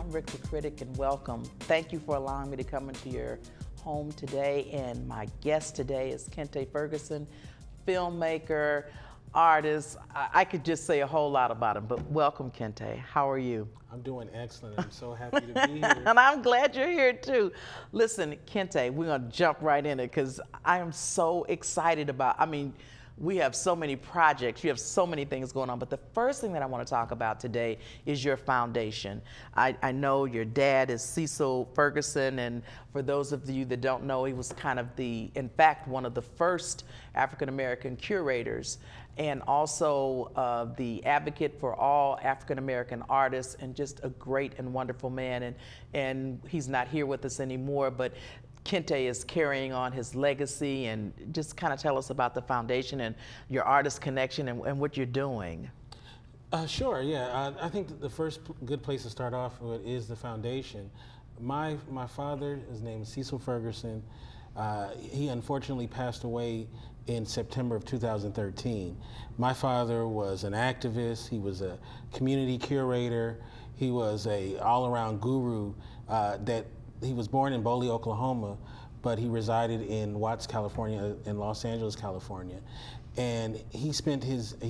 I'm Rick the Critic, and welcome. Thank you for allowing me to come into your home today. And my guest today is Kente Ferguson, filmmaker, artist. I could just say a whole lot about him, but welcome, Kente. How are you? I'm doing excellent. I'm so happy to be here. And I'm glad you're here too. Listen, Kente, we're gonna jump right in it because I am so excited we have so many projects, you have so many things going on, but the first thing that I want to talk about today is your foundation. I know your dad is Cecil Ferguson, and for those of you that don't know, he was kind of in fact, one of the first African-American curators, and also the advocate for all African-American artists, and just a great and wonderful man. And he's not here with us anymore, but Kente is carrying on his legacy. And just kind of tell us about the foundation and your artist connection and what you're doing. Sure, yeah. I think that the first good place to start off with is the foundation. My father, his name is Cecil Ferguson. He unfortunately passed away in September of 2013. My father was an activist. He was a community curator. He was a all-around guru that he was born in Boley, Oklahoma, but he resided in Watts, California, and Los Angeles, California. And he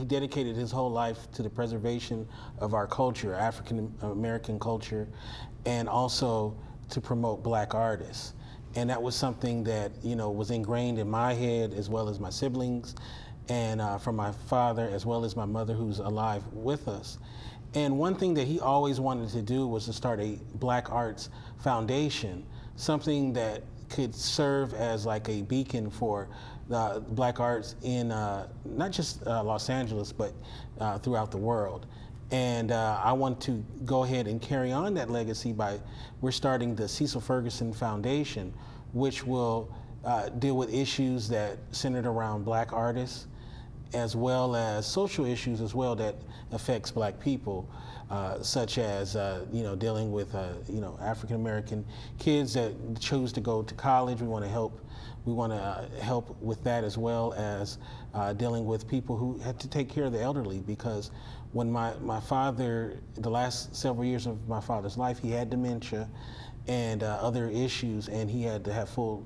dedicated his whole life to the preservation of our culture, African American culture, and also to promote Black artists. And that was something that, was ingrained in my head as well as my siblings, and from my father as well as my mother, who's alive with us. And one thing that he always wanted to do was to start a Black Arts Foundation, something that could serve as like a beacon for the Black arts in not just Los Angeles, but throughout the world. And I want to go ahead and carry on that legacy we're starting the Cecil Ferguson Foundation, which will deal with issues that centered around Black artists, as well as social issues as well that affects Black people, such as dealing with African American kids that choose to go to college. We want to help. We want to help with that, as well as dealing with people who had to take care of the elderly, because when my father, the last several years of my father's life, he had dementia and other issues, and he had to have full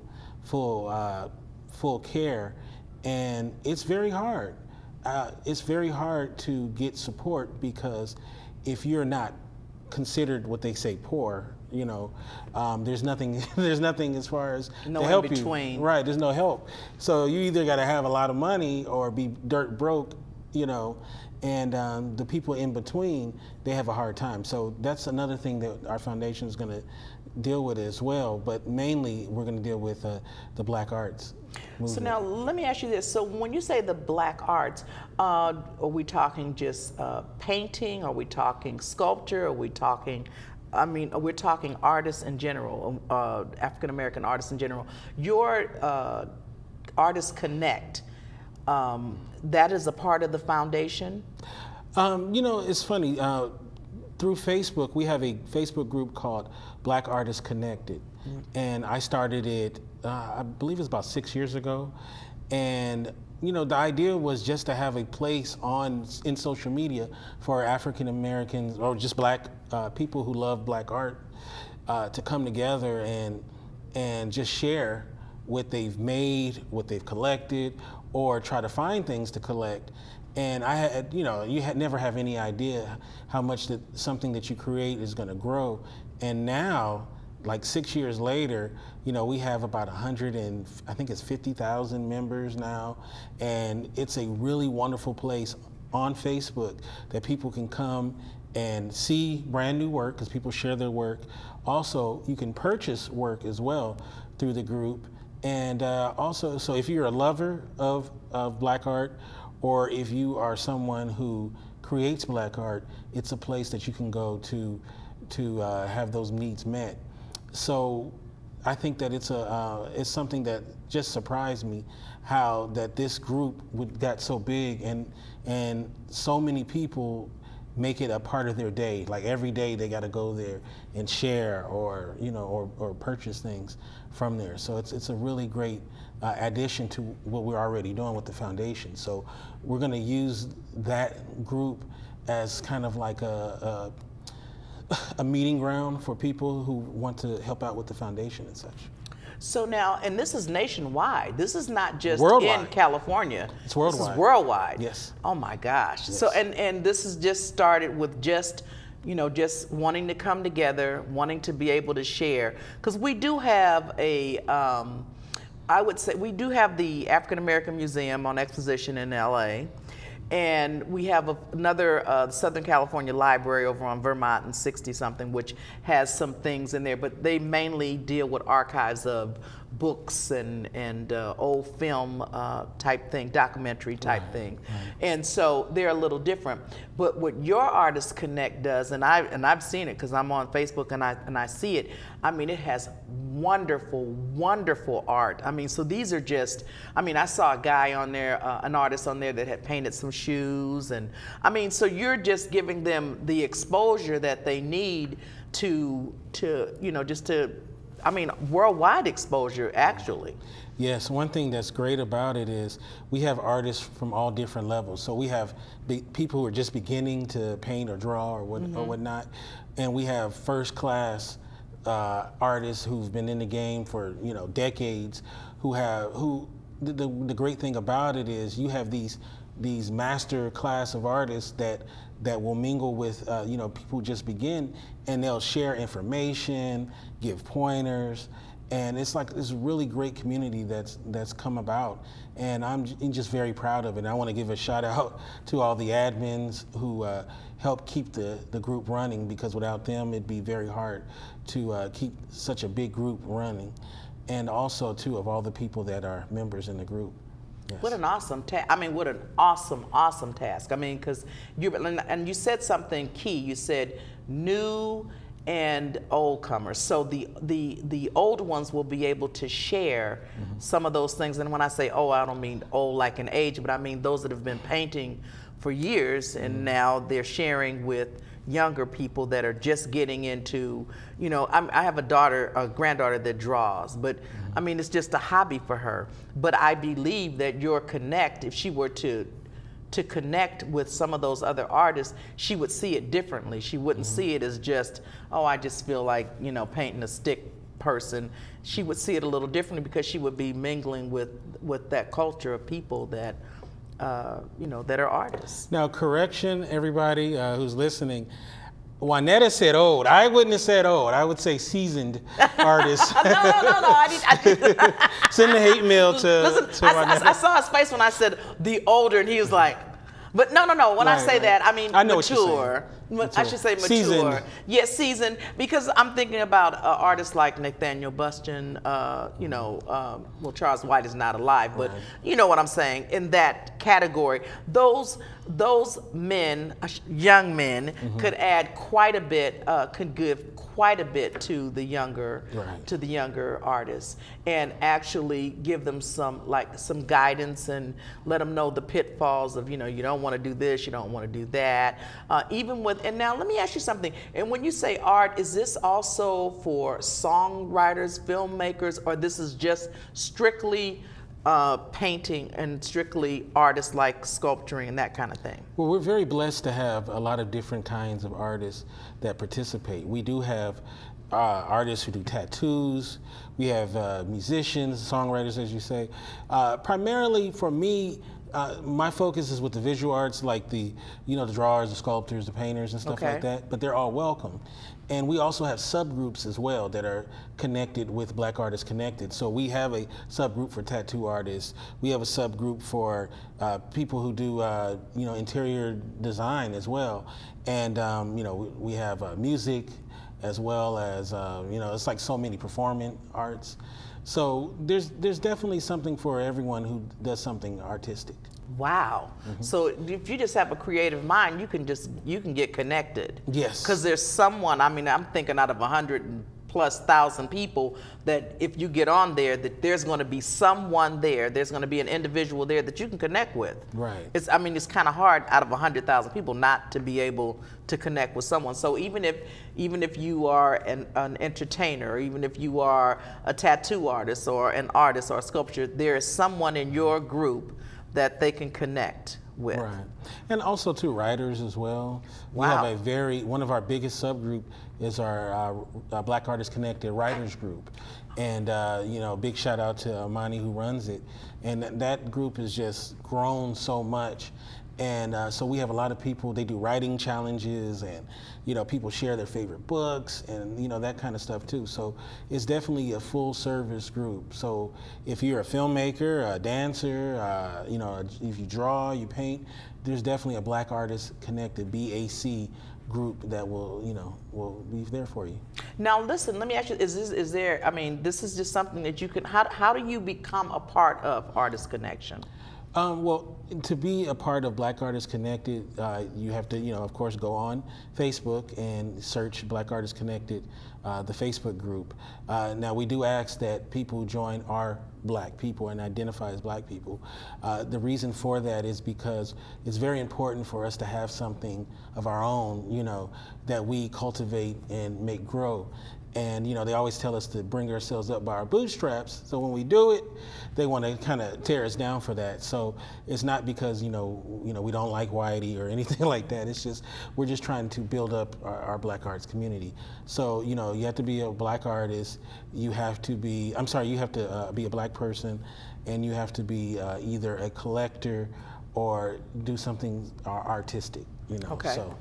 care. And it's very hard. It's very hard to get support, because if you're not considered what they say poor, there's nothing as far as no to help in between. you. Right, there's no help. So you either got to have a lot of money or be dirt broke, and the people in between, they have a hard time. So that's another thing that our foundation is going to deal with as well, but mainly we're going to deal with the Black arts movement. So now let me ask you this. So when you say the Black arts, are we talking just painting? Are we talking sculpture? Are we talking, we're talking artists in general, African-American artists in general. Your Artists Connect, that is a part of the foundation? It's funny. Through Facebook, we have a Facebook group called Black Artists Connected. Mm-hmm. And I started it, I believe it's about 6 years ago. And, the idea was just to have a place in social media for African Americans, or just Black people who love Black art, to come together and just share what they've made, what they've collected, or try to find things to collect. And I had, you never have any idea how much something that you create is going to grow. And now, like 6 years later, we have about 50,000 members now. And it's a really wonderful place on Facebook that people can come and see brand new work, because people share their work. Also, you can purchase work as well through the group. And also, so if you're a lover of Black art, or if you are someone who creates Black art, it's a place that you can go to have those needs met. So I think that it's something that just surprised me, how that this group got so big, and so many people make it a part of their day. Like every day they got to go there and share, or purchase things from there. So it's a really great addition to what we're already doing with the foundation. So we're going to use that group as kind of like a meeting ground for people who want to help out with the foundation and such. So now, and this is nationwide. This is not just Worldwide. in California. It's worldwide. This is worldwide. Yes. Oh my gosh. Yes. So and this is just started with just just wanting to come together, wanting to be able to share, because we do have a. I would say we do have the African American Museum on Exposition in LA. And we have another Southern California library over on Vermont and 60-something, which has some things in there, but they mainly deal with archives of books and old film type thing, documentary type thing. And so they're a little different. But what Your Artist Connect does, and I've seen it because I'm on Facebook and I see it. I mean, it has wonderful, wonderful art. I mean, so these are just, I mean, I saw a guy on there, an artist on there that had painted some shoes. And I mean, so you're just giving them the exposure that they need to I mean, worldwide exposure, actually. Yes, one thing that's great about it is we have artists from all different levels. So we have people who are just beginning to paint or draw or whatnot, and we have first class artists who've been in the game for decades. The great thing about it is you have these master class of artists that will mingle with people who just begin, and they'll share information, give pointers, and it's like this really great community that's come about, and I'm just very proud of it. And I want to give a shout out to all the admins who help keep the group running, because without them it'd be very hard to keep such a big group running, and also too of all the people that are members in the group. Yes. What an awesome task. I mean, what an awesome task. I mean, because you said something key. You said new and old comers. So the old ones will be able to share some of those things. And when I say old, I don't mean old like in age, but I mean those that have been painting for years and now they're sharing with younger people that are just getting into, I have a granddaughter that draws, but I mean, it's just a hobby for her. But I believe that your Connect, if she were to connect with some of those other artists, she would see it differently. She wouldn't see it as just, oh, I just feel like, painting a stick person. She would see it a little differently because she would be mingling with that culture of people that that are artists. Now, correction, everybody who's listening. Juanetta said old. I wouldn't have said old. I would say seasoned artists. No. I didn't. Send the hate mail to Listen, Juanetta. I saw his face when I said the older, and he was like, but no. When I say that, I mean I know mature. I should say mature. Seasoned. Yes, seasoned, because I'm thinking about artists like Nathaniel Buston. Charles White is not alive, but you know what I'm saying. In that category, those men, young men, could add quite a bit. Could give quite a bit to the younger artists, and actually give them some guidance and let them know the pitfalls of you don't want to do this, you don't want to do that. And now let me ask you something. And when you say art, is this also for songwriters, filmmakers, or this is just strictly painting and strictly artists like sculpturing and that kind of thing? Well, we're very blessed to have a lot of different kinds of artists that participate. We do have artists who do tattoos. We have musicians, songwriters, as you say. Primarily for me, my focus is with the visual arts, like the drawers, the sculptors, the painters, and stuff like that. But they're all welcome. And we also have subgroups as well that are connected with Black Artists Connected. So we have a subgroup for tattoo artists. We have a subgroup for people who do interior design as well. And we have music as well as it's like so many performing arts. So there's definitely something for everyone who does something artistic. Wow. So if you just have a creative mind, you can get connected. Yes. Because there's someone, I mean, I'm thinking out of 100,000+ people that if you get on there, that there's going to be someone there's going to be an individual there that you can connect with. Right. It's kind of hard out of 100,000 people not to be able to connect with someone. So even if you are an entertainer, or even if you are a tattoo artist or an artist or a sculptor, there is someone in your group that they can connect with. Right. And also too, writers as well. We Wow. have one of our biggest subgroup is our Black Artists Connected Writers Group. And, big shout out to Amani who runs it. And that group has just grown so much. And so we have a lot of people, they do writing challenges and, people share their favorite books and, that kind of stuff too. So it's definitely a full service group. So if you're a filmmaker, a dancer, if you draw, you paint, there's definitely a Black Artists Connected, BAC group that will be there for you. Now, listen, let me ask you, this is just something that you can, how do you become a part of Artist Connection? Well, to be a part of Black Artists Connected, you have to, of course, go on Facebook and search Black Artists Connected, the Facebook group. Now, we do ask that people join our Black people and identify as Black people. The reason for that is because it's very important for us to have something of our own, that we cultivate and make grow. And they always tell us to bring ourselves up by our bootstraps. So when we do it, they want to kind of tear us down for that. So it's not because we don't like Whitey or anything like that. It's just we're just trying to build up our Black arts community. So you have to be a Black artist. You have to be a Black person, and you have to be either a collector or do something artistic. Okay. So.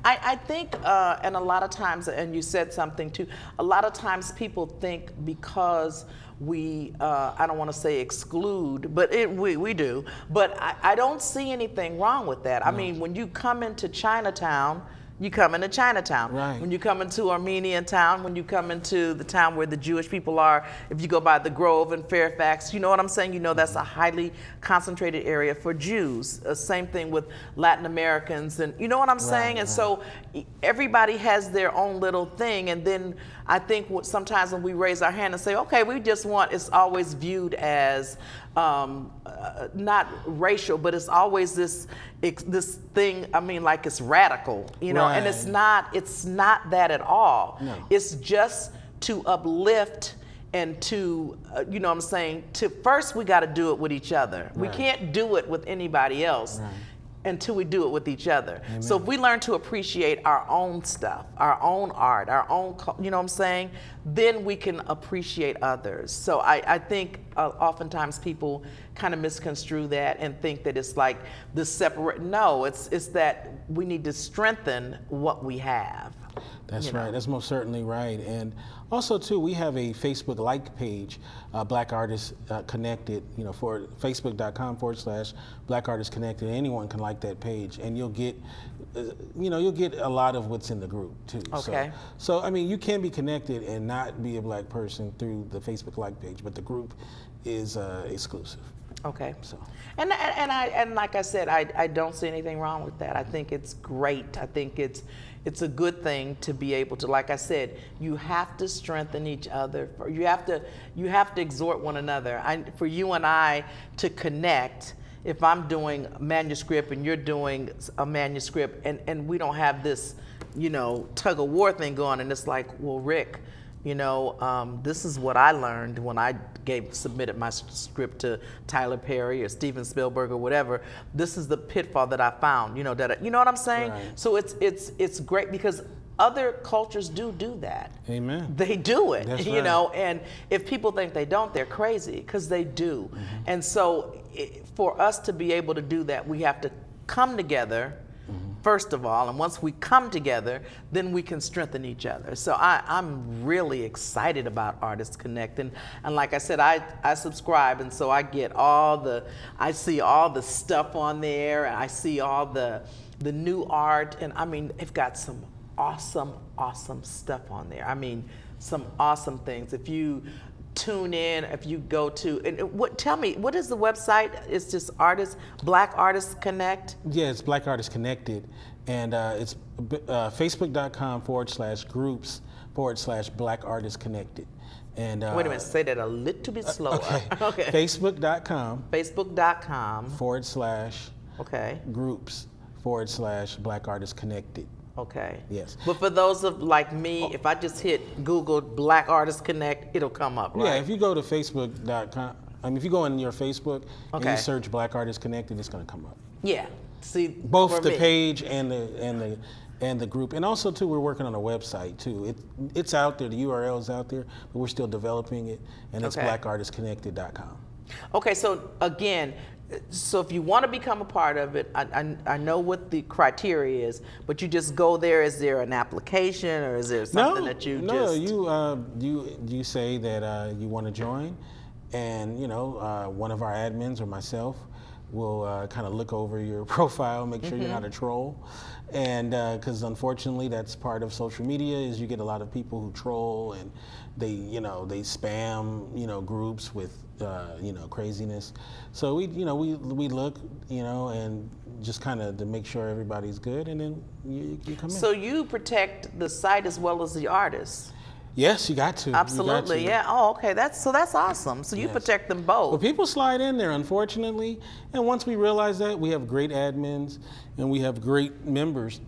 I think, and a lot of times, and you said something too, a lot of times people think because we, I don't want to say exclude, but we do, but I don't see anything wrong with that. I mean, when you come into Chinatown, you come into Chinatown. Right. When you come into Armenian town, when you come into the town where the Jewish people are, if you go by the Grove and Fairfax, you know what I'm saying? That's a highly concentrated area for Jews. Same thing with Latin Americans, and you know what I'm saying? And so everybody has their own little thing, and then I think sometimes when we raise our hand and say, okay, we just want, it's always viewed as not racial, but it's always this thing, like it's radical, Right. and it's not that at all. No. It's just to uplift and to, first we got to do it with each other. We Right. can't do it with anybody else. Right. Until we do it with each other. Amen. So if we learn to appreciate our own stuff, our own art, our own, then we can appreciate others. So I think oftentimes people kind of misconstrue that and think that it's like this separate. No, it's that we need to strengthen what we have. That's right. That's most certainly right. And also, too, we have a Facebook like page, Black Artists Connected, for facebook.com/Black Artists Connected. Anyone can like that page, and you'll get, you'll get a lot of what's in the group, too. Okay. So you can be connected and not be a Black person through the Facebook like page, but the group is exclusive. Okay. So. And like I said, I don't see anything wrong with that. I think it's great. I think it's a good thing to be able to, like I said, you have to strengthen each other. You have to exhort one another. For you and I to connect, if I'm doing a manuscript and you're doing a manuscript and we don't have this, tug of war thing going, and it's like, well, Rick, this is what I learned when I submitted my script to Tyler Perry or Steven Spielberg or whatever. This is the pitfall that I found. You know what I'm saying? Right. So it's great because other cultures do that. Amen. They do it. That's right. Right. And if people think they don't, they're crazy because they do. Mm-hmm. And so for us to be able to do that, we have to come together. First of all, and once we come together, then we can strengthen each other. So I'm really excited about Artists Connect. And like I said, I subscribe, and so I see all the stuff on there, and I see all the new art, and they've got some awesome stuff on there. Some awesome things. If you tune in, if you go to, and tell me, what is the website? It's just Black Artists Connect? Yeah, it's Black Artists Connected, and it's facebook.com/groups/Black Artists Connected. And wait a minute, say that a little bit slower. Okay. Facebook.com / okay. groups / Black Artists Connected. Okay. Yes. But for those of like me, if I just hit Google Black Artists Connect, it'll come up, right? Yeah, if you go to facebook.com I mean, if you go on your Facebook and Okay. you search Black Artists Connected, it's going to come up. Yeah. See, Both for the me. page and the group, and also too, we're working on a website too. It's out there, the URL is out there, but we're still developing it, and it's Okay. blackartistconnected.com. Okay, so again, so if you want to become a part of it, I know what the criteria is, but you just go there. Is there an application, or is there something that you no, just? you say that you want to join, and one of our admins or myself will kind of look over your profile, make sure you're not a troll, and because unfortunately that's part of social media is you get a lot of people who troll and they spam groups with craziness. So we look and just kind of to make sure everybody's good, and then you come in. So you protect the site as well as the artists. Yes, you got to. Absolutely, You got to. yeah. Oh, okay. That's awesome. So you Yes. protect them both. But people slide in there, unfortunately, and once we realize that, we have great admins and we have great members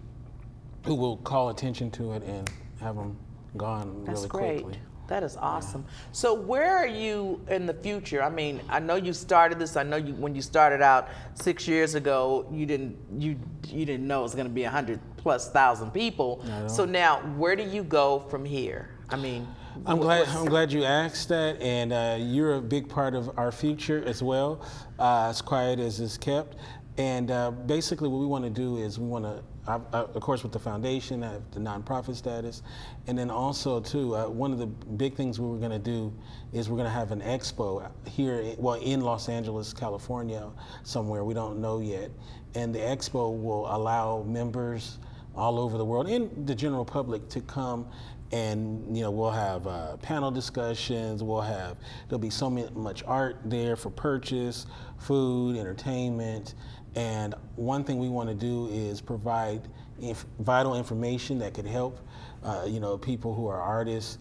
who will call attention to it and have them gone That's really great. quickly. That is awesome. So where are you in the future? I mean, I know you started this. I know when you started out 6 years ago, you didn't know it was going to be 100,000+ people. So now, where do you go from here? I mean, I'm glad you asked that, and you're a big part of our future as well. As quiet as it's kept, and basically what we want to do is we want to, of course, with the foundation, have the nonprofit status, and then also too, one of the big things we were going to do is we're going to have an expo here, in Los Angeles, California, somewhere we don't know yet, and the expo will allow members all over the world and the general public to come. And we'll have panel discussions. There'll be so much art there for purchase, food, entertainment, and one thing we want to do is provide vital information that could help, people who are artists,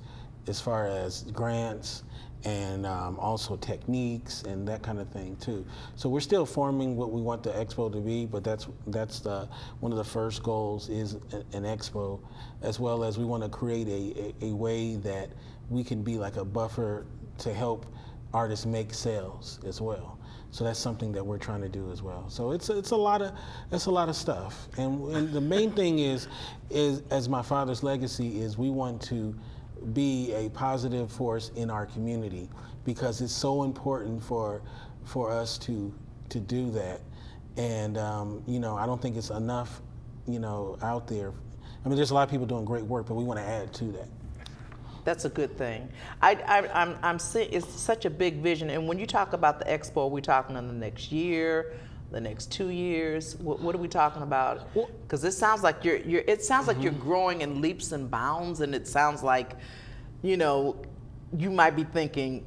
as far as grants and also techniques and that kind of thing too. So we're still forming what we want the expo to be, but that's one of the first goals is an expo, as well as we want to create a way that we can be like a buffer to help artists make sales as well. So that's something that we're trying to do as well. So it's a lot of stuff, and the main thing is as my father's legacy is we want to be a positive force in our community, because it's so important for us to do that. And I don't think it's enough out there. I mean, there's a lot of people doing great work, but we want to add to that. that's a good thing. I'm seeing it's such a big vision. And when you talk about the expo, we're talking in the next year, the next 2 years. What are we talking about? Because it sounds like it sounds like you're growing in leaps and bounds, and it sounds like, you might be thinking,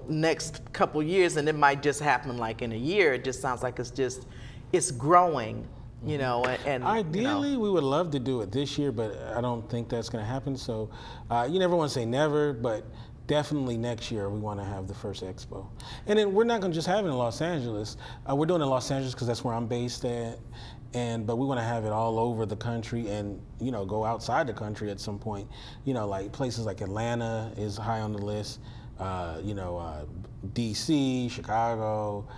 next couple years, and it might just happen like in a year. It just sounds like it's growing, and Ideally, we would love to do it this year, but I don't think that's going to happen. So you never want to say never, but definitely next year we want to have the first expo. And then we're not going to just have it in Los Angeles. We're doing it in Los Angeles because that's where I'm based at. But we want to have it all over the country and, go outside the country at some point. Like places like Atlanta is high on the list, DC, Chicago,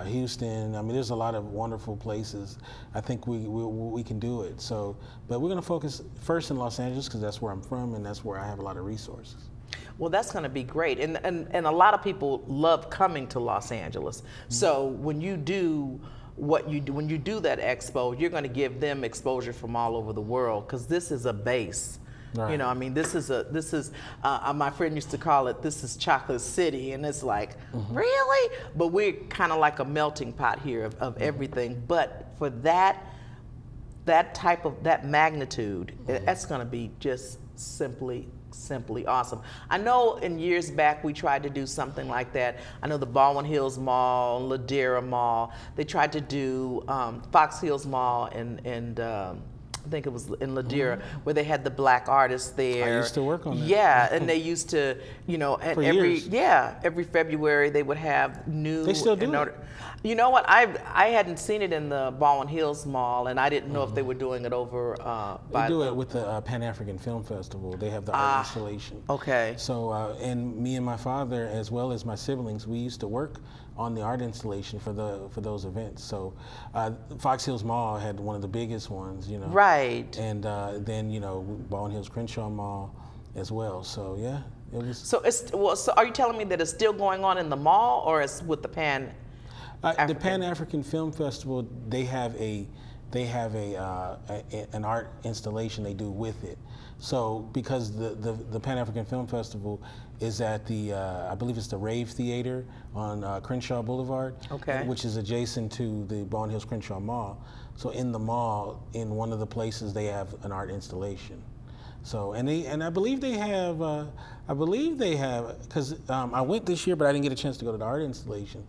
Houston. I mean, there's a lot of wonderful places. I think we can do it. So, but we're going to focus first in Los Angeles because that's where I'm from and that's where I have a lot of resources. Well, that's going to be great. And a lot of people love coming to Los Angeles. So when you do when you do that expo, you're going to give them exposure from all over the world, because this is a base. Right. This is my friend used to call it, this is Chocolate City, and it's like, really? But we're kind of like a melting pot here of everything. But for that type of, that magnitude, that's going to be just simply awesome. I know in years back we tried to do something like that. I know the Baldwin Hills Mall, Ladera Mall, they tried to do Fox Hills Mall and I think it was in Ladera, where they had the black artists there. I used to work on that. Yeah, and they used to, you know, and For every years. every February they would have new. They still do it. You know what? I hadn't seen it in the Baldwin Hills Mall, and I didn't know if they were doing it over They do it with the Pan African Film Festival. They have the art installation. Okay. So, and me and my father, as well as my siblings, we used to work on the art installation for those events. So, Fox Hills Mall had one of the biggest ones, you know. Right. And then, you know, Baldwin Hills Crenshaw Mall as well. So, yeah, it was. So so are you telling me that it's still going on in the mall, or it's with the Pan? The Pan African Film Festival, they have an art installation they do with it. So because the Pan African Film Festival is at the I believe it's the Rave Theater on Crenshaw Boulevard, okay, which is adjacent to the Baldwin Hills Crenshaw Mall. So in the mall, in one of the places, they have an art installation. So and I believe they have because I went this year, but I didn't get a chance to go to the art installation.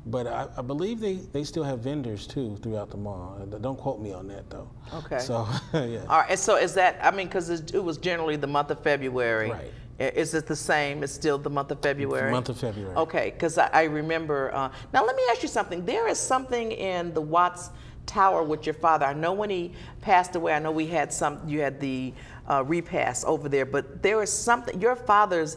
But I believe they still have vendors too throughout the mall. Don't quote me on that though. Okay. So yeah. All right. And so is that? I mean, because it was generally the month of February. Right. Is it the same? It's still the month of February. The month of February. Okay. Because I remember. Now let me ask you something. There is something in the Watts Tower with your father. I know when he passed away. I know we had you had the repast over there, but there is something. Your father's.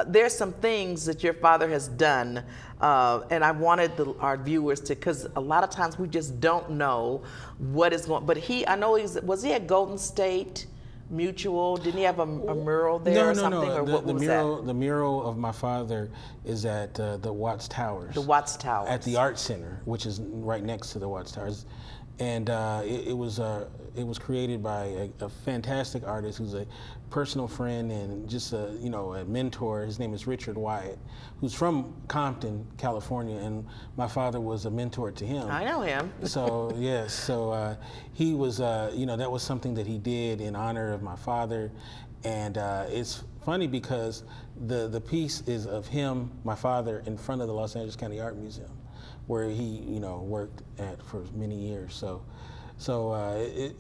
There's some things that your father has done, and I wanted our viewers to, because a lot of times we just don't know what is going. But I know was he at Golden State Mutual? Didn't he have a mural there or something? No. Or what was that? The mural of my father is at the Watts Towers. The Watts Towers. At the Art Center, which is right next to the Watts Towers. And it was created by a fantastic artist who's a personal friend and just a mentor. His name is Richard Wyatt, who's from Compton, California, and my father was a mentor to him. I know him. So yes, so he was that was something that he did in honor of my father, and it's funny because the piece is of him, my father, in front of the Los Angeles County Art Museum, where he worked at for many years. So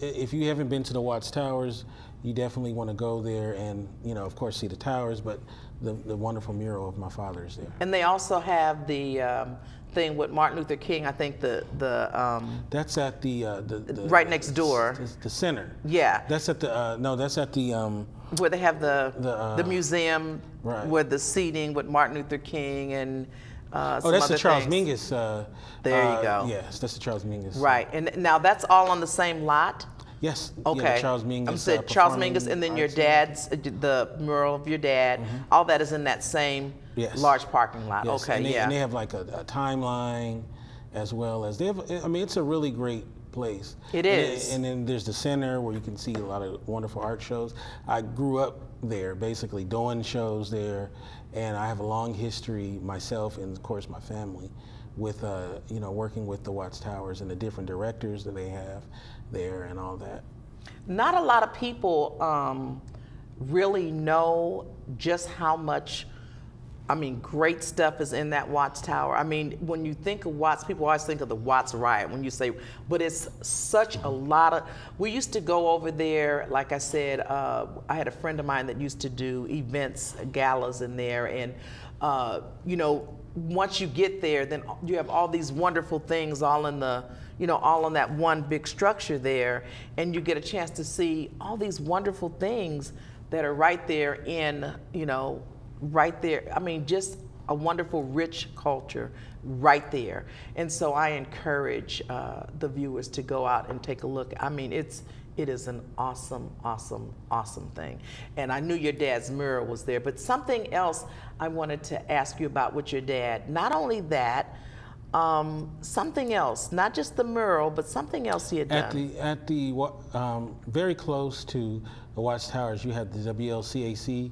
if you haven't been to the Watts Towers, you definitely want to go there and of course see the towers, but the wonderful mural of my father is there. And they also have the thing with Martin Luther King. I think that's at the right next door. The center. Yeah. That's at the that's at the where they have the museum, right, where the seating with Martin Luther King and. That's the Charles Mingus. There you go. Yes, that's the Charles Mingus. Right, and now that's all on the same lot? Yes. Okay. Yeah, the Charles Mingus. Said Charles Mingus, and then your dad's, the mural of your dad, all that is in that same large parking lot. Yes. Okay, and they have like a timeline, as well as they have. I mean, it's a really great place. It is. And then there's the center where you can see a lot of wonderful art shows. I grew up there, basically doing shows there, and I have a long history myself, and of course my family, with working with the Watts Towers and the different directors that they have there and all that. Not a lot of people really know just how much, great stuff is in that Watts Tower. I mean, when you think of Watts, people always think of the Watts riot when you say, but it's such a lot of, we used to go over there, like I said, I had a friend of mine that used to do events, galas in there, and once you get there, then you have all these wonderful things all in the, all in that one big structure there, and you get a chance to see all these wonderful things that are right there in, right there. I mean, just a wonderful, rich culture right there. And so I encourage the viewers to go out and take a look. I mean, it is an awesome, awesome, awesome thing. And I knew your dad's mural was there, but something else I wanted to ask you about with your dad. Not only that, something else, not just the mural, but something else he had done. At the very close to the Watts Towers, you had the WLCAC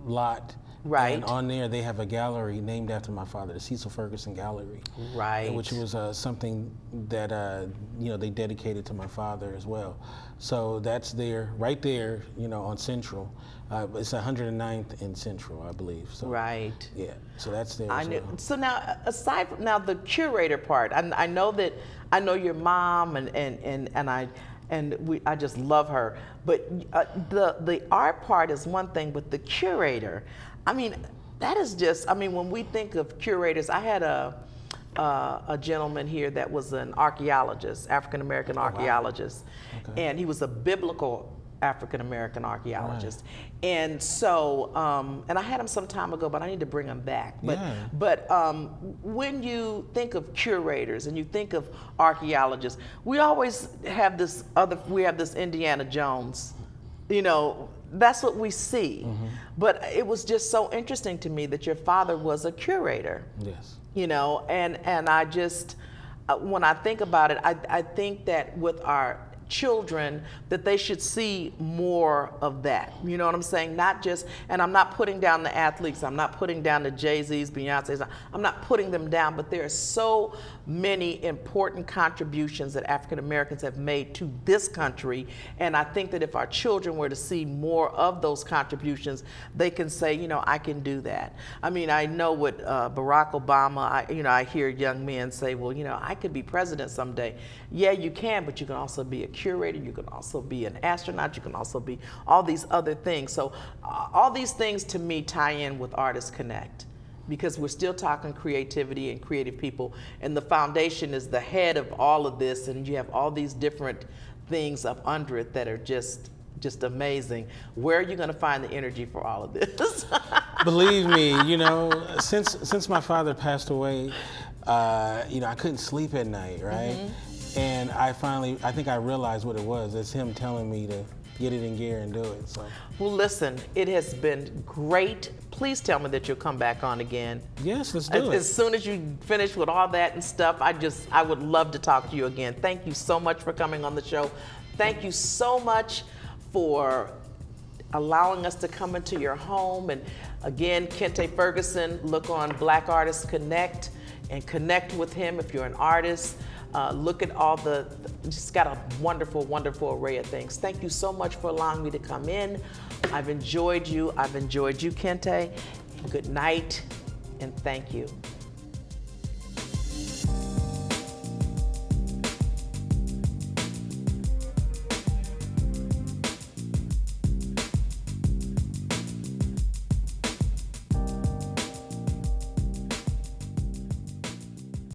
lot. Right. And on there, they have a gallery named after my father, the Cecil Ferguson Gallery. Right. Which was something that they dedicated to my father as well. So that's there, right there, on Central. It's 109th and Central, I believe. So, right. Yeah. So that's there. I knew. Well. So now, aside from the curator part, I know that I know your mom, and and I just love her. But the art part is one thing, but the curator, I mean, that is just, I mean, when we think of curators, I had a gentleman here that was an archaeologist, African American archaeologist, Okay. and he was a biblical African American archaeologist. Right. And so, and I had him some time ago, but I need to bring him back. But, Yeah. but when you think of curators and you think of archaeologists, we always have we have this Indiana Jones, you know, that's what we see. But it was just so interesting to me that your father was a curator. Yes. You know, and I just, when I think about it, I think that with our children, that they should see more of that. You know what I'm saying? Not just, and I'm not putting down the athletes, I'm not putting down the Jay-Z's, Beyonce's, I'm not putting them down, but there are so many important contributions that African Americans have made to this country, and I think that if our children were to see more of those contributions, they can say, you know, I can do that. I mean, I know with Barack Obama, I hear young men say, well, you know, I could be president someday. Yeah, you can, but you can also be a curator, you can also be an astronaut, you can also be all these other things. So all these things to me tie in with Artists Connect, because we're still talking creativity and creative people, and the foundation is the head of all of this, and you have all these different things up under it that are just amazing. Where are you going to find the energy for all of this? Believe me, you know, since my father passed away, you know, I couldn't sleep at night, right? And I think I realized what it was. It's him telling me to get it in gear and do it. So. Well, listen, it has been great. Please tell me that you'll come back on again. Yes, let's do it. As soon as you finish with all that and stuff, I would love to talk to you again. Thank you so much for coming on the show. Thank you so much for allowing us to come into your home. And again, Kente Ferguson, look on Black Artists Connect and connect with him if you're an artist. Look at just got a wonderful, wonderful array of things. Thank you so much for allowing me to come in. I've enjoyed you. I've enjoyed you, Kente. Good night, and thank you.